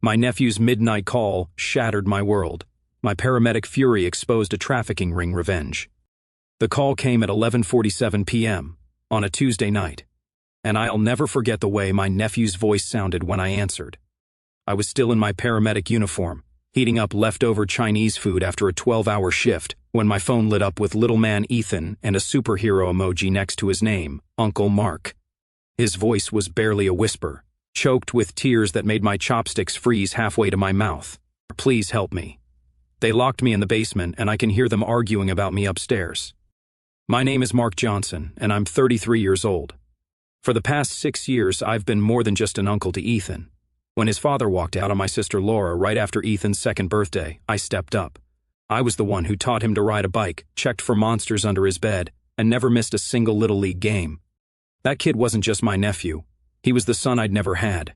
My nephew's midnight call shattered my world. My paramedic fury exposed a trafficking ring revenge. The call came at 11:47 p.m. on a Tuesday night, and I'll never forget the way my nephew's voice sounded when I answered. I was still in my paramedic uniform, heating up leftover Chinese food after a 12-hour shift, when my phone lit up with little man Ethan and a superhero emoji next to his name, Uncle Mark. His voice was barely a whisper, choked with tears that made my chopsticks freeze halfway to my mouth. Please help me. They locked me in the basement, and I can hear them arguing about me upstairs. My name is Mark Johnson, and I'm 33 years old. For the past 6 years, I've been more than just an uncle to Ethan. When his father walked out on my sister Laura right after Ethan's second birthday, I stepped up. I was the one who taught him to ride a bike, checked for monsters under his bed, and never missed a single Little League game. That kid wasn't just my nephew. He was the son I'd never had.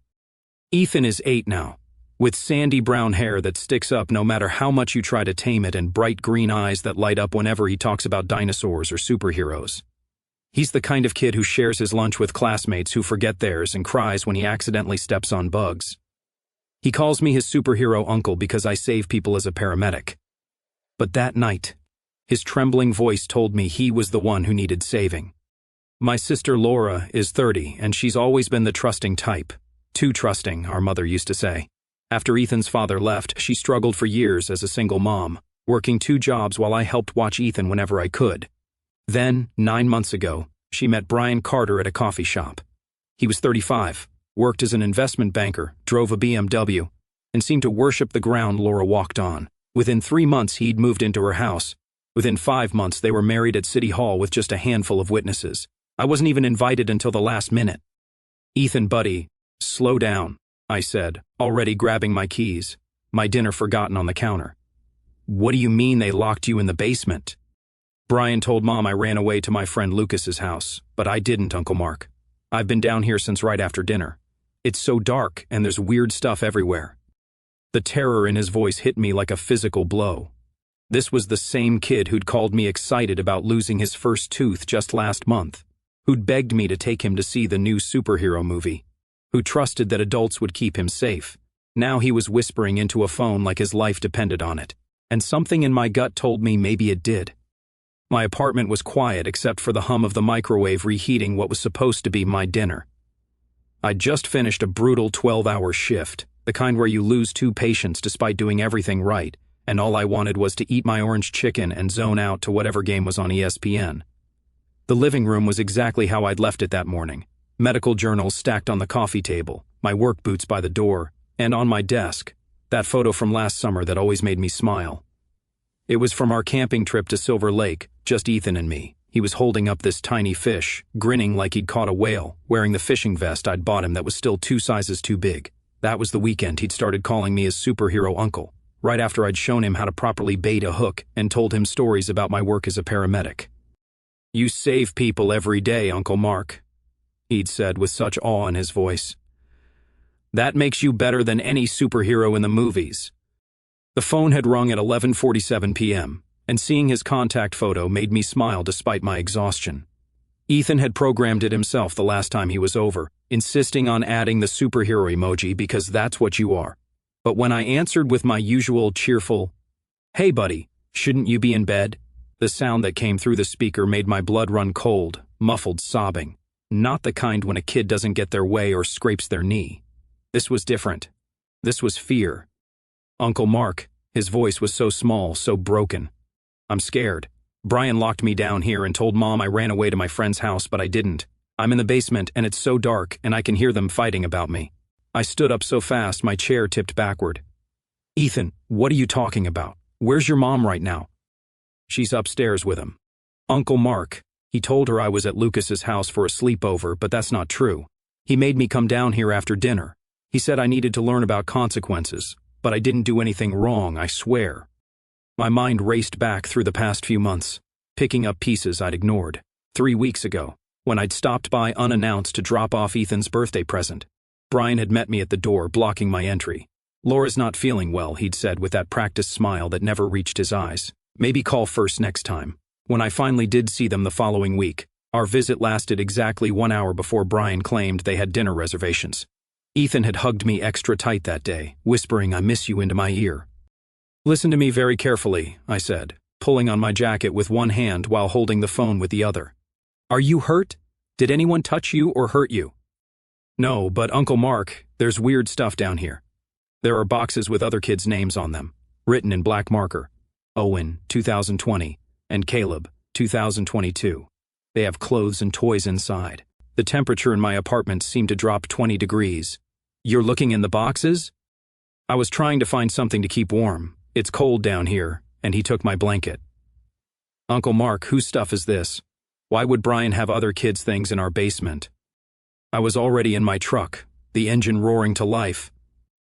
Ethan is 8 now, with sandy brown hair that sticks up no matter how much you try to tame it and bright green eyes that light up whenever he talks about dinosaurs or superheroes. He's the kind of kid who shares his lunch with classmates who forget theirs and cries when he accidentally steps on bugs. He calls me his superhero uncle because I save people as a paramedic. But that night, his trembling voice told me he was the one who needed saving. My sister Laura is 30, and she's always been the trusting type. Too trusting, our mother used to say. After Ethan's father left, she struggled for years as a single mom, working 2 jobs while I helped watch Ethan whenever I could. Then, 9 months ago, she met Brian Carter at a coffee shop. He was 35, worked as an investment banker, drove a BMW, and seemed to worship the ground Laura walked on. Within 3 months, he'd moved into her house. Within 5 months, they were married at City Hall with just a handful of witnesses. I wasn't even invited until the last minute. Ethan, buddy, slow down, I said, already grabbing my keys, my dinner forgotten on the counter. What do you mean they locked you in the basement? Brian told Mom I ran away to my friend Lucas's house, but I didn't, Uncle Mark. I've been down here since right after dinner. It's so dark and there's weird stuff everywhere. The terror in his voice hit me like a physical blow. This was the same kid who'd called me excited about losing his first tooth just last month, who'd begged me to take him to see the new superhero movie, who trusted that adults would keep him safe. Now he was whispering into a phone like his life depended on it, and something in my gut told me maybe it did. My apartment was quiet except for the hum of the microwave reheating what was supposed to be my dinner. I'd just finished a brutal 12-hour shift, the kind where you lose 2 patients despite doing everything right, and all I wanted was to eat my orange chicken and zone out to whatever game was on ESPN. The living room was exactly how I'd left it that morning. Medical journals stacked on the coffee table, my work boots by the door, and on my desk, that photo from last summer that always made me smile. It was from our camping trip to Silver Lake, just Ethan and me. He was holding up this tiny fish, grinning like he'd caught a whale, wearing the fishing vest I'd bought him that was still 2 sizes too big. That was the weekend he'd started calling me his superhero uncle, right after I'd shown him how to properly bait a hook and told him stories about my work as a paramedic. You save people every day, Uncle Mark, he'd said with such awe in his voice. That makes you better than any superhero in the movies. The phone had rung at 11:47 p.m., and seeing his contact photo made me smile despite my exhaustion. Ethan had programmed it himself the last time he was over, insisting on adding the superhero emoji because that's what you are. But when I answered with my usual cheerful, "Hey buddy, shouldn't you be in bed?" the sound that came through the speaker made my blood run cold, muffled sobbing. Not the kind when a kid doesn't get their way or scrapes their knee. This was different. This was fear. Uncle Mark, his voice was so small, so broken. I'm scared. Brian locked me down here and told Mom I ran away to my friend's house, but I didn't. I'm in the basement and it's so dark and I can hear them fighting about me. I stood up so fast my chair tipped backward. Ethan, what are you talking about? Where's your mom right now? She's upstairs with him. Uncle Mark, he told her I was at Lucas's house for a sleepover, but that's not true. He made me come down here after dinner. He said I needed to learn about consequences, but I didn't do anything wrong, I swear. My mind raced back through the past few months, picking up pieces I'd ignored. 3 weeks ago, when I'd stopped by unannounced to drop off Ethan's birthday present, Brian had met me at the door, blocking my entry. Laura's not feeling well, he'd said with that practiced smile that never reached his eyes. Maybe call first next time. When I finally did see them the following week, our visit lasted exactly 1 hour before Brian claimed they had dinner reservations. Ethan had hugged me extra tight that day, whispering "I miss you" into my ear. "Listen to me very carefully," I said, pulling on my jacket with one hand while holding the phone with the other. "Are you hurt? Did anyone touch you or hurt you?" "No, but Uncle Mark, there's weird stuff down here. There are boxes with other kids' names on them, written in black marker. Owen, 2020, and Caleb, 2022. They have clothes and toys inside. The temperature in my apartment seemed to drop 20 degrees. You're looking in the boxes?" I was trying to find something to keep warm. It's cold down here, and he took my blanket. "Uncle Mark, whose stuff is this? Why would Brian have other kids' things in our basement?" I was already in my truck, the engine roaring to life.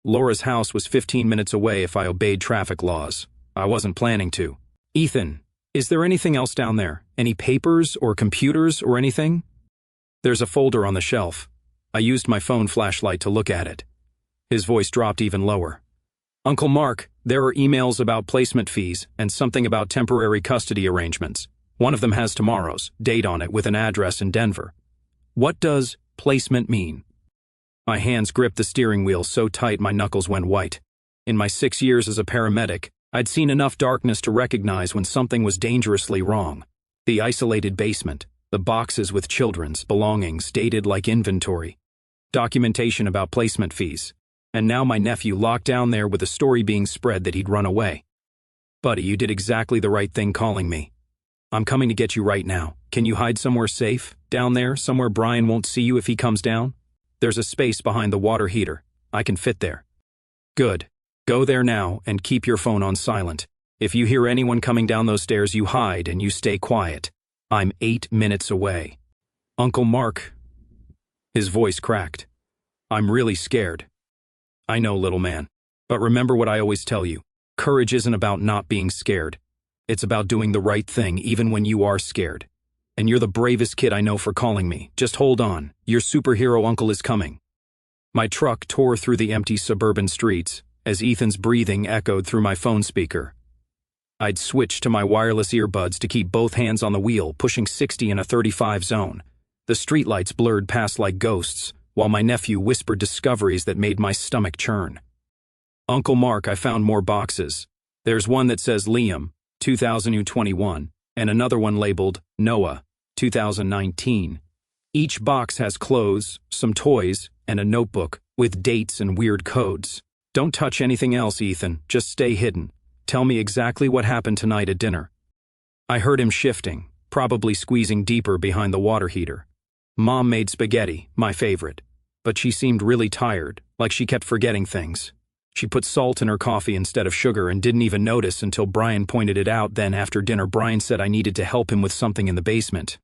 Laura's house was 15 minutes away if I obeyed traffic laws. I wasn't planning to. "Ethan, is there anything else down there? Any papers or computers or anything?" "There's a folder on the shelf." I used my phone flashlight to look at it. His voice dropped even lower. "Uncle Mark, there are emails about placement fees and something about temporary custody arrangements. One of them has tomorrow's date on it with an address in Denver. What does placement mean?" My hands gripped the steering wheel so tight my knuckles went white. In my 6 years as a paramedic, I'd seen enough darkness to recognize when something was dangerously wrong. The isolated basement, the boxes with children's belongings dated like inventory, documentation about placement fees, and now my nephew locked down there with a story being spread that he'd run away. "Buddy, you did exactly the right thing calling me. I'm coming to get you right now. Can you hide somewhere safe, down there, somewhere Brian won't see you if he comes down? There's a space behind the water heater. I can fit there." "Good. Go there now and keep your phone on silent. If you hear anyone coming down those stairs, you hide and you stay quiet. I'm 8 minutes away." "Uncle Mark." His voice cracked. "I'm really scared." "I know, little man. But remember what I always tell you. Courage isn't about not being scared. It's about doing the right thing even when you are scared. And you're the bravest kid I know for calling me. Just hold on. Your superhero uncle is coming." My truck tore through the empty suburban streets as Ethan's breathing echoed through my phone speaker. I'd switched to my wireless earbuds to keep both hands on the wheel, pushing 60 in a 35 zone. The streetlights blurred past like ghosts, while my nephew whispered discoveries that made my stomach churn. "Uncle Mark, I found more boxes. There's one that says Liam, 2021, and another one labeled Noah, 2019. Each box has clothes, some toys, and a notebook with dates and weird codes. Don't touch anything else, Ethan. Just stay hidden. Tell me exactly what happened tonight at dinner." I heard him shifting, probably squeezing deeper behind the water heater. Mom made spaghetti, my favorite, but she seemed really tired, like she kept forgetting things. She put salt in her coffee instead of sugar and didn't even notice until Brian pointed it out. Then after dinner, Brian said I needed to help him with something in the basement.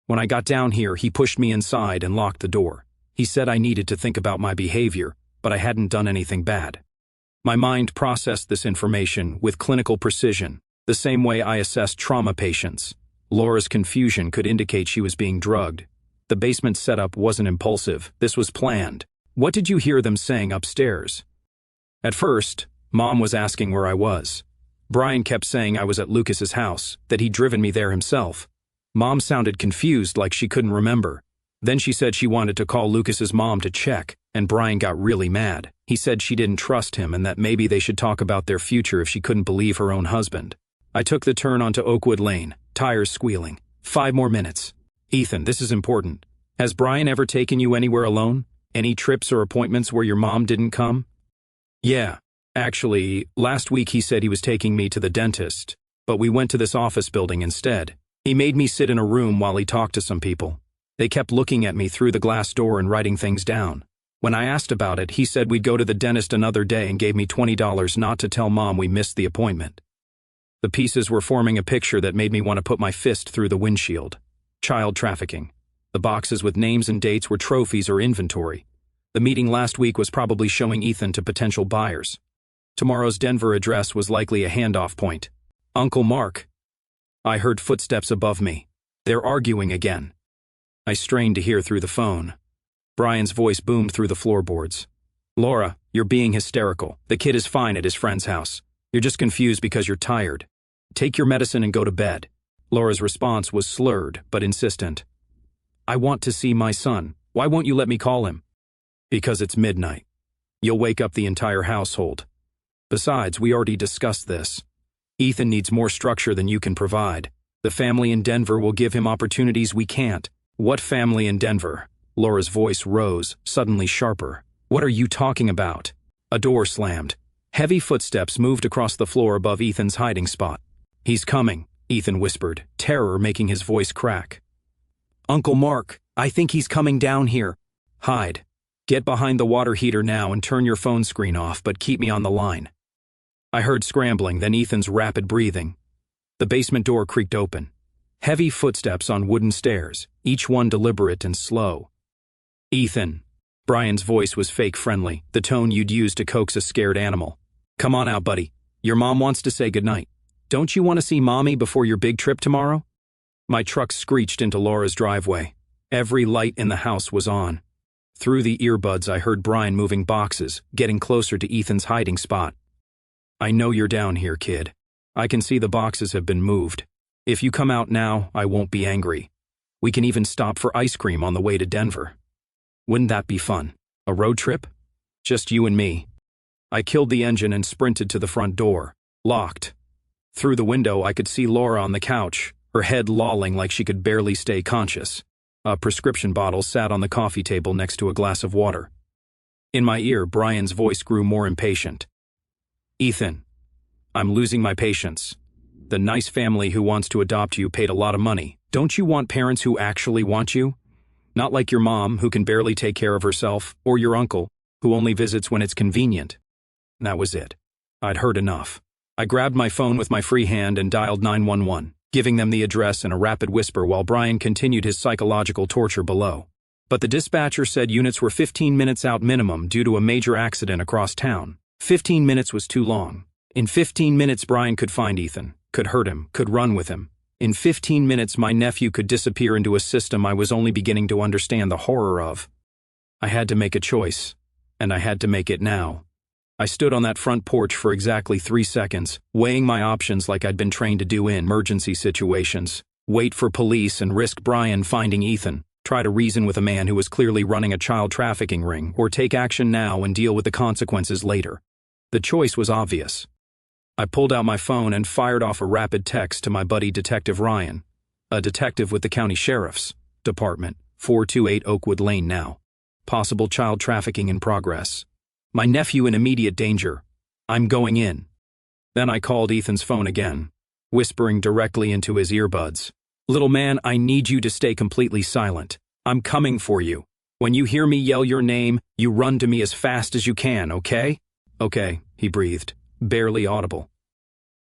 When I got down here, he pushed me inside and locked the door. He said I needed to think about my behavior, but I hadn't done anything bad. My mind processed this information with clinical precision, the same way I assess trauma patients. Laura's confusion could indicate she was being drugged. The basement setup wasn't impulsive. This was planned. "What did you hear them saying upstairs?" At first, Mom was asking where I was. Brian kept saying I was at Lucas's house, that he'd driven me there himself. Mom sounded confused, like she couldn't remember. Then she said she wanted to call Lucas's mom to check, and Brian got really mad. He said she didn't trust him and that maybe they should talk about their future if she couldn't believe her own husband. I took the turn onto Oakwood Lane, tires squealing. 5 more minutes. "Ethan, this is important. Has Brian ever taken you anywhere alone? Any trips or appointments where your mom didn't come?" "Yeah. Actually, last week he said he was taking me to the dentist, but we went to this office building instead. He made me sit in a room while he talked to some people. They kept looking at me through the glass door and writing things down. When I asked about it, he said we'd go to the dentist another day and gave me $20 not to tell Mom we missed the appointment." The pieces were forming a picture that made me want to put my fist through the windshield. Child trafficking. The boxes with names and dates were trophies or inventory. The meeting last week was probably showing Ethan to potential buyers. Tomorrow's Denver address was likely a handoff point. "Uncle Mark." I heard footsteps above me. They're arguing again. I strained to hear through the phone. Brian's voice boomed through the floorboards. "Laura, you're being hysterical. The kid is fine at his friend's house. You're just confused because you're tired. Take your medicine and go to bed." Laura's response was slurred but insistent. "I want to see my son. Why won't you let me call him?" Because it's midnight. You'll wake up the entire household. Besides, we already discussed this. Ethan needs more structure than you can provide. The family in Denver will give him opportunities we can't. What family in Denver? Laura's voice rose, suddenly sharper. What are you talking about? A door slammed. Heavy footsteps moved across the floor above Ethan's hiding spot. He's coming, Ethan whispered, terror making his voice crack. Uncle Mark, I think he's coming down here. Hide. Get behind the water heater now and turn your phone screen off, but keep me on the line. I heard scrambling, then Ethan's rapid breathing. The basement door creaked open. Heavy footsteps on wooden stairs, each one deliberate and slow. Ethan. Brian's voice was fake friendly, the tone you'd use to coax a scared animal. Come on out, buddy. Your mom wants to say goodnight. Don't you want to see Mommy before your big trip tomorrow? My truck screeched into Laura's driveway. Every light in the house was on. Through the earbuds, I heard Brian moving boxes, getting closer to Ethan's hiding spot. I know you're down here, kid. I can see the boxes have been moved. If you come out now, I won't be angry. We can even stop for ice cream on the way to Denver. Wouldn't that be fun? A road trip? Just you and me. I killed the engine and sprinted to the front door. Locked. Through the window, I could see Laura on the couch, her head lolling like she could barely stay conscious. A prescription bottle sat on the coffee table next to a glass of water. In my ear, Brian's voice grew more impatient. Ethan, I'm losing my patience. The nice family who wants to adopt you paid a lot of money. Don't you want parents who actually want you? Not like your mom, who can barely take care of herself, or your uncle, who only visits when it's convenient. That was it. I'd heard enough. I grabbed my phone with my free hand and dialed 911, giving them the address in a rapid whisper while Brian continued his psychological torture below. But the dispatcher said units were 15 minutes out minimum due to a major accident across town. 15 minutes was too long. In 15 minutes, Brian could find Ethan, could hurt him, could run with him. In 15 minutes, my nephew could disappear into a system I was only beginning to understand the horror of. I had to make a choice, and I had to make it now. I stood on that front porch for exactly 3 seconds, weighing my options like I'd been trained to do in emergency situations. Wait for police and risk Brian finding Ethan. Try to reason with a man who was clearly running a child trafficking ring, or take action now and deal with the consequences later. The choice was obvious. I pulled out my phone and fired off a rapid text to my buddy Detective Ryan, a detective with the county sheriff's department, 428 Oakwood Lane now. Possible child trafficking in progress. My nephew in immediate danger. I'm going in. Then I called Ethan's phone again, whispering directly into his earbuds. Little man, I need you to stay completely silent. I'm coming for you. When you hear me yell your name, you run to me as fast as you can, okay? Okay, he breathed, barely audible.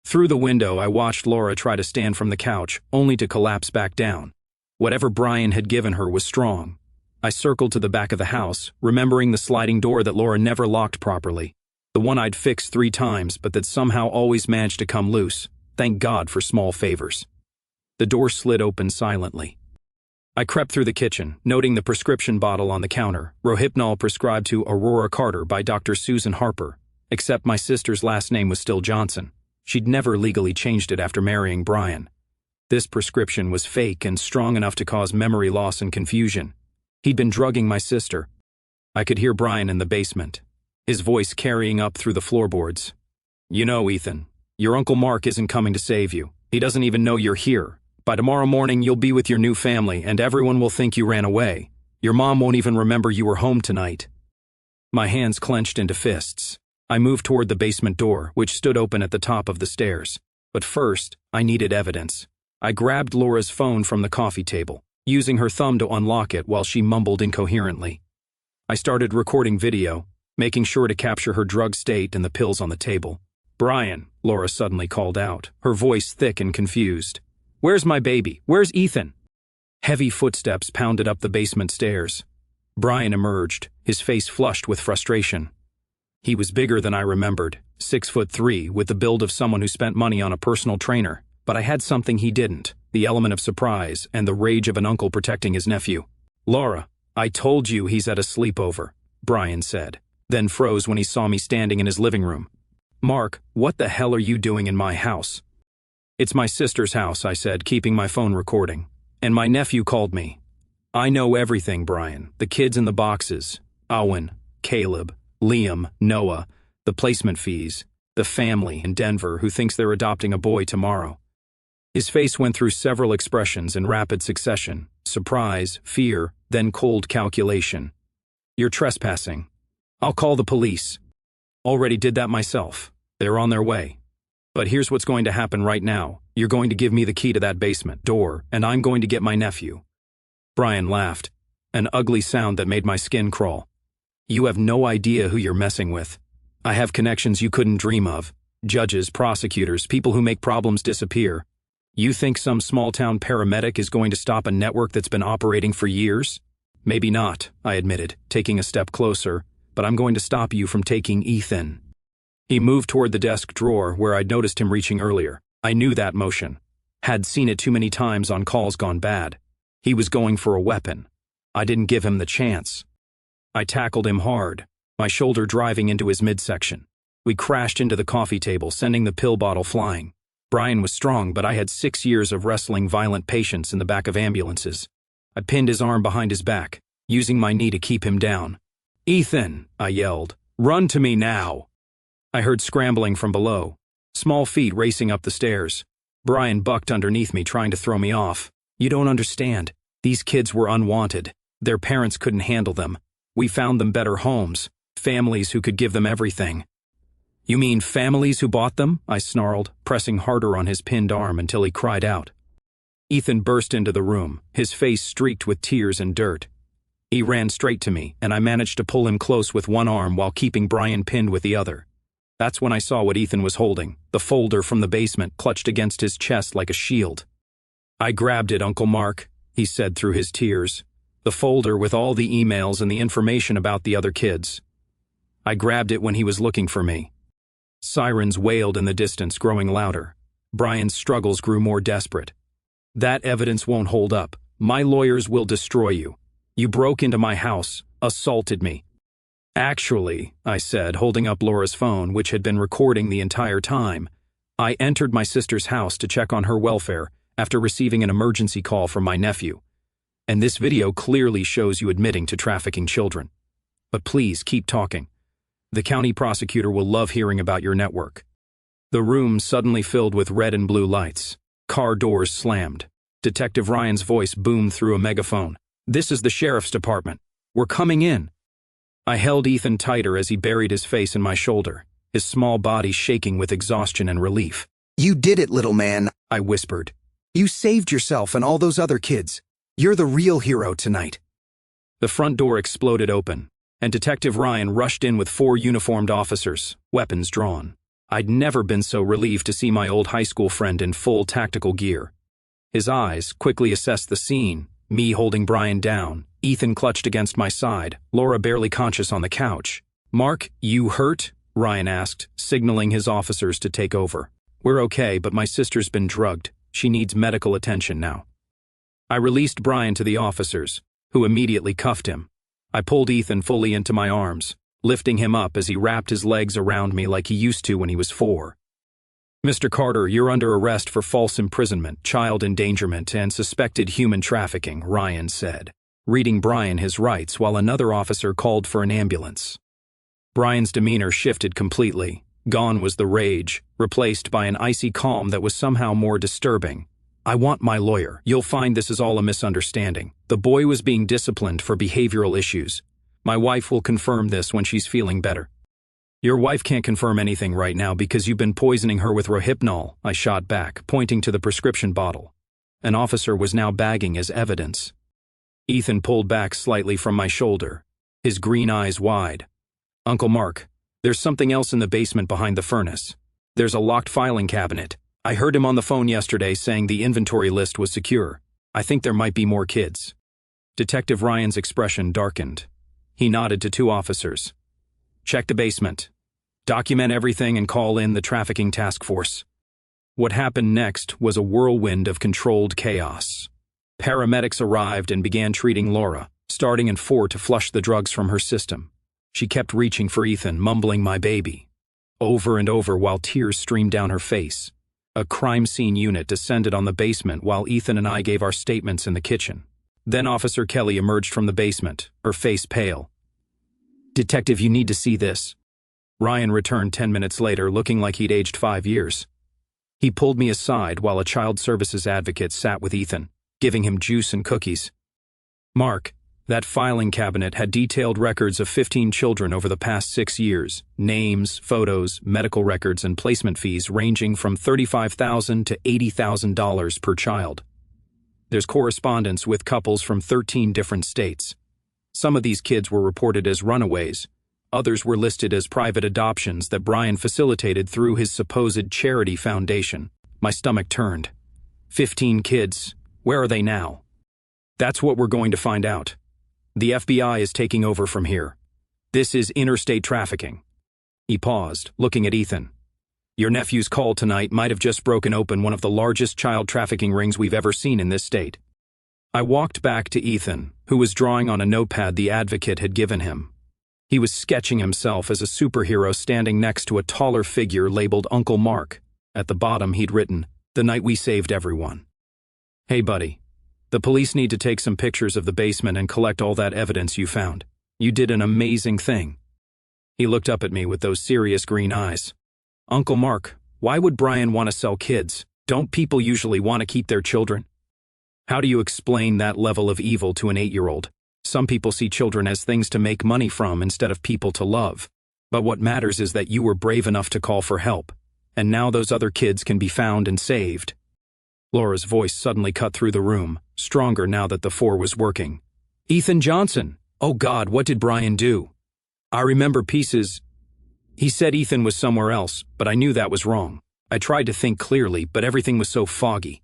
Through the window, I watched Laura try to stand from the couch, only to collapse back down. Whatever Brian had given her was strong. I circled to the back of the house, remembering the sliding door that Laura never locked properly. The one I'd fixed 3 times, but that somehow always managed to come loose. Thank God for small favors. The door slid open silently. I crept through the kitchen, noting the prescription bottle on the counter, Rohypnol prescribed to Aurora Carter by Dr. Susan Harper, except my sister's last name was still Johnson. She'd never legally changed it after marrying Brian. This prescription was fake and strong enough to cause memory loss and confusion. He'd been drugging my sister. I could hear Brian in the basement, his voice carrying up through the floorboards. You know, Ethan, your Uncle Mark isn't coming to save you. He doesn't even know you're here. By tomorrow morning, you'll be with your new family, and everyone will think you ran away. Your mom won't even remember you were home tonight. My hands clenched into fists. I moved toward the basement door, which stood open at the top of the stairs. But first, I needed evidence. I grabbed Laura's phone from the coffee table, using her thumb to unlock it while she mumbled incoherently. I started recording video, making sure to capture her drug state and the pills on the table. Brian, Laura suddenly called out, her voice thick and confused. Where's my baby? Where's Ethan? Heavy footsteps pounded up the basement stairs. Brian emerged, his face flushed with frustration. He was bigger than I remembered, 6'3", with the build of someone who spent money on a personal trainer. But I had something he didn't, the element of surprise and the rage of an uncle protecting his nephew. Laura, I told you he's at a sleepover, Brian said, then froze when he saw me standing in his living room. Mark, what the hell are you doing in my house? It's my sister's house, I said, keeping my phone recording. And my nephew called me. I know everything, Brian. The kids in the boxes. Owen, Caleb, Liam, Noah, the placement fees, the family in Denver who thinks they're adopting a boy tomorrow. His face went through several expressions in rapid succession: surprise, fear, then cold calculation. You're trespassing. I'll call the police. Already did that myself. They're on their way. But here's what's going to happen right now. You're going to give me the key to that basement door, and I'm going to get my nephew. Brian laughed, an ugly sound that made my skin crawl. You have no idea who you're messing with. I have connections you couldn't dream of. Judges, prosecutors, people who make problems disappear. You think some small-town paramedic is going to stop a network that's been operating for years? Maybe not, I admitted, taking a step closer, but I'm going to stop you from taking Ethan. He moved toward the desk drawer where I'd noticed him reaching earlier. I knew that motion. Had seen it too many times on calls gone bad. He was going for a weapon. I didn't give him the chance. I tackled him hard, my shoulder driving into his midsection. We crashed into the coffee table, sending the pill bottle flying. Brian was strong, but I had 6 years of wrestling violent patients in the back of ambulances. I pinned his arm behind his back, using my knee to keep him down. Ethan, I yelled, run to me now. I heard scrambling from below, small feet racing up the stairs. Brian bucked underneath me, trying to throw me off. You don't understand. These kids were unwanted. Their parents couldn't handle them. We found them better homes, families who could give them everything. You mean families who bought them? I snarled, pressing harder on his pinned arm until he cried out. Ethan burst into the room, his face streaked with tears and dirt. He ran straight to me, and I managed to pull him close with one arm while keeping Brian pinned with the other. That's when I saw what Ethan was holding, the folder from the basement clutched against his chest like a shield. I grabbed it, Uncle Mark, he said through his tears. The folder with all the emails and the information about the other kids. I grabbed it when he was looking for me. Sirens wailed in the distance, growing louder. Brian's struggles grew more desperate. That evidence won't hold up. My lawyers will destroy you. You broke into my house, assaulted me. Actually, I said, holding up Laura's phone, which had been recording the entire time, I entered my sister's house to check on her welfare after receiving an emergency call from my nephew. And this video clearly shows you admitting to trafficking children. But please keep talking. The county prosecutor will love hearing about your network. The room suddenly filled with red and blue lights. Car doors slammed. Detective Ryan's voice boomed through a megaphone. This is the sheriff's department. We're coming in. I held Ethan tighter as he buried his face in my shoulder, his small body shaking with exhaustion and relief. You did it, little man, I whispered. You saved yourself and all those other kids. You're the real hero tonight. The front door exploded open, and Detective Ryan rushed in with 4 uniformed officers, weapons drawn. I'd never been so relieved to see my old high school friend in full tactical gear. His eyes quickly assessed the scene, me holding Brian down, Ethan clutched against my side, Laura barely conscious on the couch. Mark, you hurt? Ryan asked, signaling his officers to take over. We're okay, but my sister's been drugged. She needs medical attention now. I released Brian to the officers, who immediately cuffed him. I pulled Ethan fully into my arms, lifting him up as he wrapped his legs around me like he used to when he was 4. Mr. Carter, you're under arrest for false imprisonment, child endangerment, and suspected human trafficking, Ryan said, reading Brian his rights while another officer called for an ambulance. Brian's demeanor shifted completely. Gone was the rage, replaced by an icy calm that was somehow more disturbing. I want my lawyer. You'll find this is all a misunderstanding. The boy was being disciplined for behavioral issues. My wife will confirm this when she's feeling better. Your wife can't confirm anything right now because you've been poisoning her with Rohypnol, I shot back, pointing to the prescription bottle. An officer was now bagging as evidence. Ethan pulled back slightly from my shoulder, his green eyes wide. Uncle Mark, there's something else in the basement behind the furnace. There's a locked filing cabinet. I heard him on the phone yesterday saying the inventory list was secure. I think there might be more kids. Detective Ryan's expression darkened. He nodded to 2 officers. Check the basement. Document everything and call in the trafficking task force. What happened next was a whirlwind of controlled chaos. Paramedics arrived and began treating Laura, starting in 4 to flush the drugs from her system. She kept reaching for Ethan, mumbling "my baby," over and over while tears streamed down her face. A crime scene unit descended on the basement while Ethan and I gave our statements in the kitchen. Then Officer Kelly emerged from the basement, her face pale. Detective, you need to see this. Ryan returned 10 minutes later, looking like he'd aged 5 years. He pulled me aside while a child services advocate sat with Ethan, giving him juice and cookies. Mark, that filing cabinet had detailed records of 15 children over the past 6 years, names, photos, medical records, and placement fees ranging from $35,000 to $80,000 per child. There's correspondence with couples from 13 different states. Some of these kids were reported as runaways. Others were listed as private adoptions that Brian facilitated through his supposed charity foundation. My stomach turned. 15 kids. Where are they now? That's what we're going to find out. The FBI is taking over from here. This is interstate trafficking. He paused, looking at Ethan. Your nephew's call tonight might have just broken open one of the largest child trafficking rings we've ever seen in this state. I walked back to Ethan, who was drawing on a notepad the advocate had given him. He was sketching himself as a superhero standing next to a taller figure labeled Uncle Mark. At the bottom he'd written, "The night we saved everyone." Hey buddy, the police need to take some pictures of the basement and collect all that evidence you found. You did an amazing thing. He looked up at me with those serious green eyes. Uncle Mark, why would Brian want to sell kids? Don't people usually want to keep their children? How do you explain that level of evil to an 8-year-old? Some people see children as things to make money from instead of people to love. But what matters is that you were brave enough to call for help. And now those other kids can be found and saved. Laura's voice suddenly cut through the room, stronger now that the 4 was working. Ethan Johnson! Oh God, what did Brian do? I remember pieces. He said Ethan was somewhere else, but I knew that was wrong. I tried to think clearly, but everything was so foggy.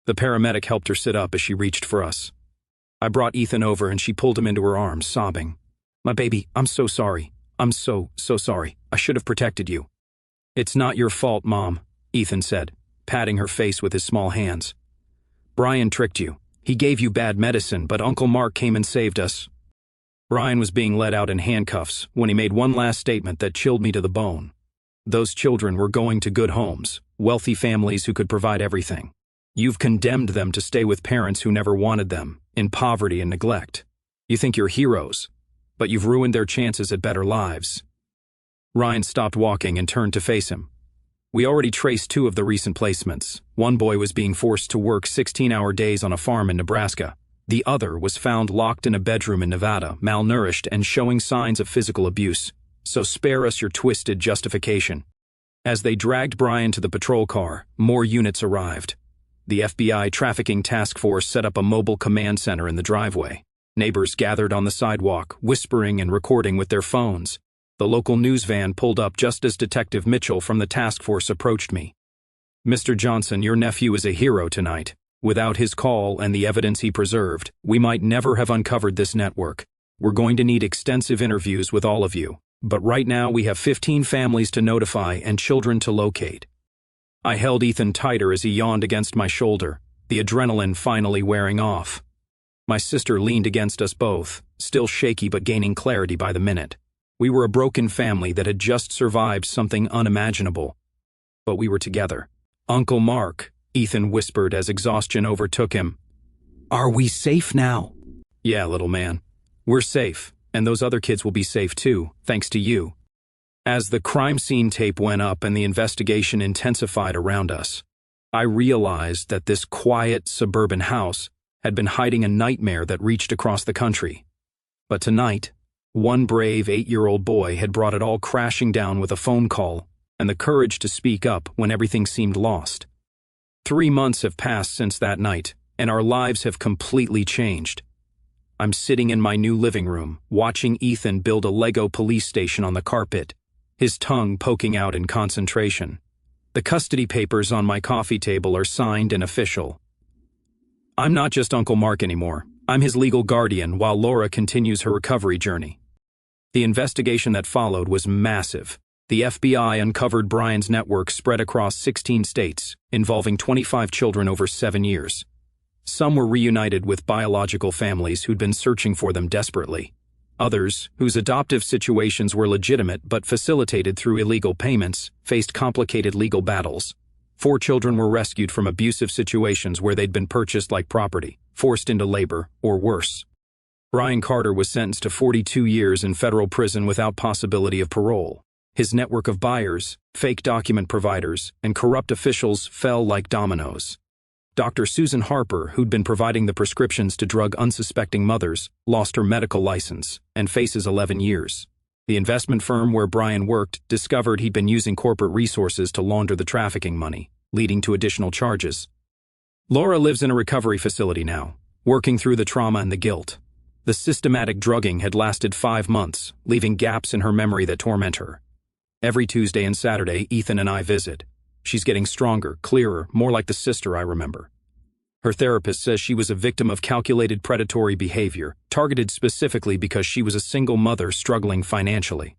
The paramedic helped her sit up as she reached for us. I brought Ethan over and she pulled him into her arms, sobbing. My baby, I'm so sorry. I'm so sorry. I should have protected you. It's not your fault, Mom, Ethan said, patting her face with his small hands. Brian tricked you. He gave you bad medicine, but Uncle Mark came and saved us. Brian was being led out in handcuffs when he made one last statement that chilled me to the bone. Those children were going to good homes, wealthy families who could provide everything. You've condemned them to stay with parents who never wanted them, in poverty and neglect. You think you're heroes, but you've ruined their chances at better lives. Ryan stopped walking and turned to face him. We already traced 2 of the recent placements. One boy was being forced to work 16-hour days on a farm in Nebraska. The other was found locked in a bedroom in Nevada, malnourished and showing signs of physical abuse. So spare us your twisted justification. As they dragged Brian to the patrol car, more units arrived. The FBI Trafficking Task Force set up a mobile command center in the driveway. Neighbors gathered on the sidewalk, whispering and recording with their phones. The local news van pulled up just as Detective Mitchell from the task force approached me. Mr. Johnson, your nephew is a hero tonight. Without his call and the evidence he preserved, we might never have uncovered this network. We're going to need extensive interviews with all of you. But right now we have 15 families to notify and children to locate. I held Ethan tighter as he yawned against my shoulder, the adrenaline finally wearing off. My sister leaned against us both, still shaky but gaining clarity by the minute. We were a broken family that had just survived something unimaginable. But we were together. Uncle Mark, Ethan whispered as exhaustion overtook him. Are we safe now? Yeah, little man. We're safe, and those other kids will be safe too, thanks to you. As the crime scene tape went up and the investigation intensified around us, I realized that this quiet suburban house had been hiding a nightmare that reached across the country. But tonight, one brave 8-year-old boy had brought it all crashing down with a phone call and the courage to speak up when everything seemed lost. 3 months have passed since that night, and our lives have completely changed. I'm sitting in my new living room, watching Ethan build a Lego police station on the carpet, his tongue poking out in concentration. The custody papers on my coffee table are signed and official. I'm not just Uncle Mark anymore. I'm his legal guardian while Laura continues her recovery journey. The investigation that followed was massive. The FBI uncovered Brian's network spread across 16 states, involving 25 children over 7 years. Some were reunited with biological families who'd been searching for them desperately. Others, whose adoptive situations were legitimate but facilitated through illegal payments, faced complicated legal battles. 4 children were rescued from abusive situations where they'd been purchased like property, forced into labor, or worse. Brian Carter was sentenced to 42 years in federal prison without possibility of parole. His network of buyers, fake document providers, and corrupt officials fell like dominoes. Dr. Susan Harper, who'd been providing the prescriptions to drug unsuspecting mothers, lost her medical license and faces 11 years. The investment firm where Brian worked discovered he'd been using corporate resources to launder the trafficking money, leading to additional charges. Laura lives in a recovery facility now, working through the trauma and the guilt. The systematic drugging had lasted 5 months, leaving gaps in her memory that torment her. Every Tuesday and Saturday, Ethan and I visit. She's getting stronger, clearer, more like the sister I remember. Her therapist says she was a victim of calculated predatory behavior, targeted specifically because she was a single mother struggling financially.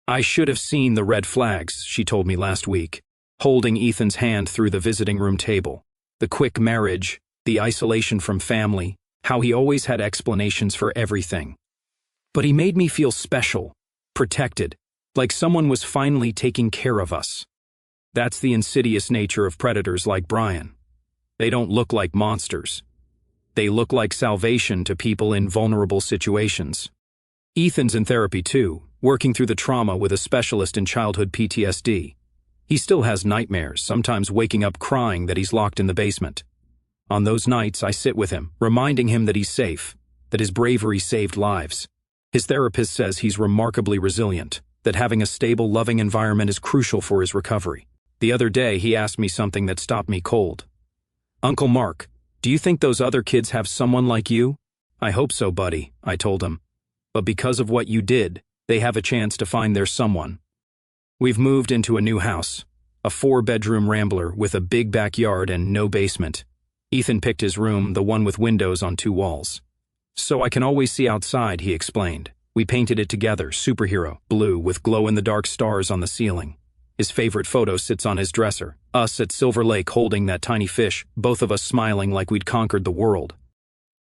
I should have seen the red flags, she told me last week, holding Ethan's hand through the visiting room table. The quick marriage, the isolation from family, how he always had explanations for everything. But he made me feel special, protected, like someone was finally taking care of us. That's the insidious nature of predators like Brian. They don't look like monsters. They look like salvation to people in vulnerable situations. Ethan's in therapy too, working through the trauma with a specialist in childhood PTSD. He still has nightmares, sometimes waking up crying that he's locked in the basement. On those nights, I sit with him, reminding him that he's safe, that his bravery saved lives. His therapist says he's remarkably resilient, that having a stable, loving environment is crucial for his recovery. The other day, he asked me something that stopped me cold. "Uncle Mark, do you think those other kids have someone like you?" "I hope so, buddy," I told him. "But because of what you did, they have a chance to find their someone." We've moved into a new house, a 4-bedroom rambler with a big backyard and no basement. Ethan picked his room, the one with windows on 2 walls. "So I can always see outside," he explained. "We painted it together, superhero, blue with glow-in-the-dark stars on the ceiling." His favorite photo sits on his dresser, us at Silver Lake holding that tiny fish, both of us smiling like we'd conquered the world.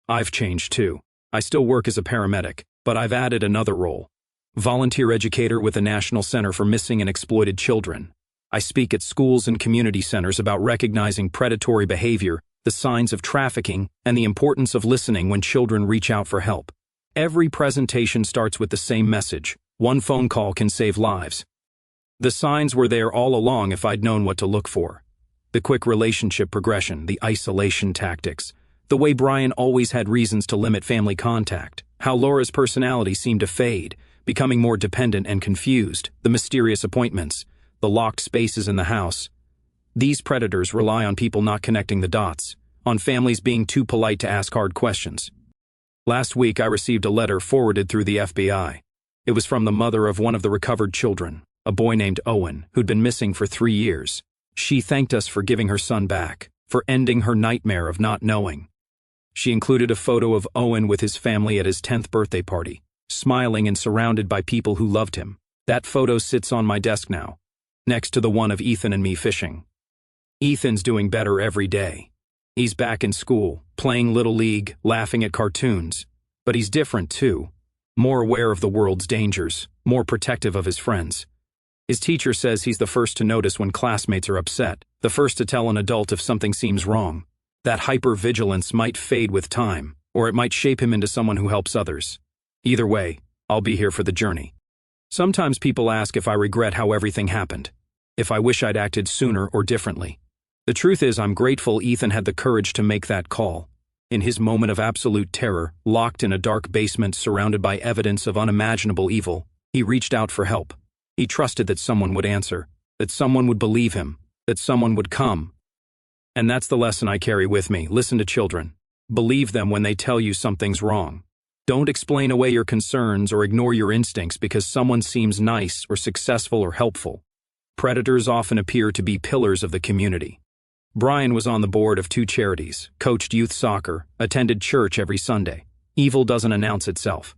I've changed too. I still work as a paramedic, but I've added another role. Volunteer educator with the National Center for Missing and Exploited Children. I speak at schools and community centers about recognizing predatory behavior, the signs of trafficking, and the importance of listening when children reach out for help. Every presentation starts with the same message: one phone call can save lives. The signs were there all along if I'd known what to look for. The quick relationship progression, the isolation tactics, the way Brian always had reasons to limit family contact, how Laura's personality seemed to fade, becoming more dependent and confused, the mysterious appointments, the locked spaces in the house. These predators rely on people not connecting the dots, on families being too polite to ask hard questions. Last week I received a letter forwarded through the FBI. It was from the mother of one of the recovered children, a boy named Owen, who'd been missing for 3 years. She thanked us for giving her son back, for ending her nightmare of not knowing. She included a photo of Owen with his family at his 10th birthday party, smiling and surrounded by people who loved him. That photo sits on my desk now, next to the one of Ethan and me fishing. Ethan's doing better every day. He's back in school, playing Little League, laughing at cartoons. But he's different too, more aware of the world's dangers, more protective of his friends. His teacher says he's the first to notice when classmates are upset, the first to tell an adult if something seems wrong. That hypervigilance might fade with time, or it might shape him into someone who helps others. Either way, I'll be here for the journey. Sometimes people ask if I regret how everything happened, if I wish I'd acted sooner or differently. The truth is, I'm grateful Ethan had the courage to make that call. In his moment of absolute terror, locked in a dark basement surrounded by evidence of unimaginable evil, he reached out for help. He trusted that someone would answer, that someone would believe him, that someone would come. And that's the lesson I carry with me. Listen to children. Believe them when they tell you something's wrong. Don't explain away your concerns or ignore your instincts because someone seems nice or successful or helpful. Predators often appear to be pillars of the community. Brian was on the board of 2 charities, coached youth soccer, attended church every Sunday. Evil doesn't announce itself.